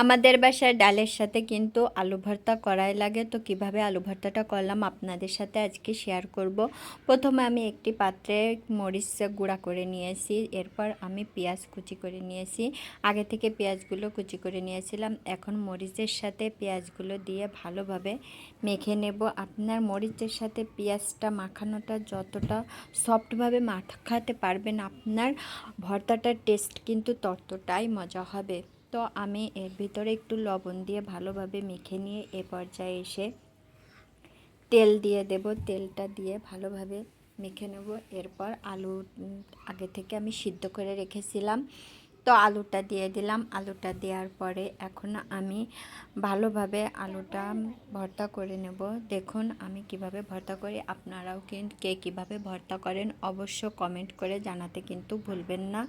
আমাদের বাসায় ডালের সাথে কিন্তু আলু ভর্তা করাই লাগে। তো কিভাবে আলু ভর্তাটা করলাম আপনাদের সাথে আজকে শেয়ার করব। প্রথমে আমি একটি পাত্রে মরিচ গুঁড়া করে নিয়েছি, এরপর আমি পেঁয়াজ কুচি করে নিয়েছি। আগে থেকে পেঁয়াজগুলো কুচি করে নিয়েছিলাম। এখন মরিচের সাথে পেঁয়াজগুলো দিয়ে ভালোভাবে মেখে নেব। আপনার মরিচের সাথে পেঁয়াজটা মাখানোটা যতটা সফটভাবে মাখাতে পারবেন, আপনার ভর্তাটার টেস্ট কিন্তু ততটাই মজা হবে। তো আমি এর ভিতরে একটু লবণ দিয়ে ভালোভাবে মেখে নিয়ে এ পর্যায়ে এসে তেল দিয়ে দেব। তেলটা দিয়ে ভালোভাবে মেখে নেব। এরপর আলু আগে থেকে আমি সিদ্ধ করে রেখেছিলাম, তো আলুটা দিয়ে দিলাম। আলুটা দেওয়ার পরে এখন আমি ভালোভাবে আলুটা ভর্তা করে নেব। দেখুন আমি কিভাবে ভর্তা করি, আপনারাও কিন্তু কে কীভাবে ভর্তা করেন অবশ্য কমেন্ট করে জানাতে কিন্তু ভুলবেন না।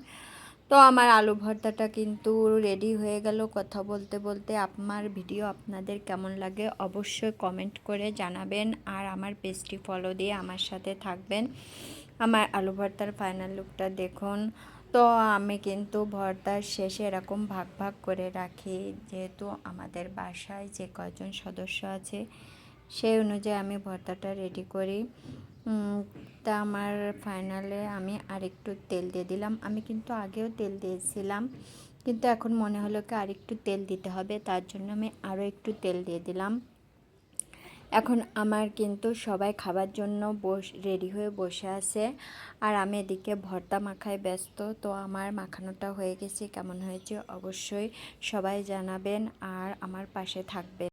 তো আমার আলু ভর্তাটা কিন্তু রেডি হয়ে গেল। কথা বলতে বলতে আমার ভিডিও আপনাদের কেমন লাগে অবশ্যই কমেন্ট করে জানাবেন, আর আমার পেজটি ফলো দিয়ে আমার সাথে থাকবেন। আমার আলু ভর্তার ফাইনাল লুকটা দেখুন। তো আমি কিন্তু ভর্তার শেষে এরকম ভাগ ভাগ করে রাখি, যেহেতু আমাদের বাসায় যে কয়জন সদস্য আছে সেই অনুযায়ী আমি ভর্তাটা রেডি করি। তা আমার ফাইনালে আমি আরেকটু তেল দিয়ে দিলাম। আমি কিন্তু আগেও তেল দিয়েছিলাম, কিন্তু এখন মনে হলো কি আরেকটু তেল দিতে হবে, তার জন্য আমি আরও একটু তেল দিয়ে দিলাম। এখন আমার কিন্তু সবাই খাবার জন্য রেডি হয়ে বসে আছে, আর আমি এদিকে ভর্তা মাখায় ব্যস্ত। তো আমার মাখানোটা হয়ে গেছে, কেমন হয়েছে অবশ্যই সবাই জানাবেন আর আমার পাশে থাকবেন।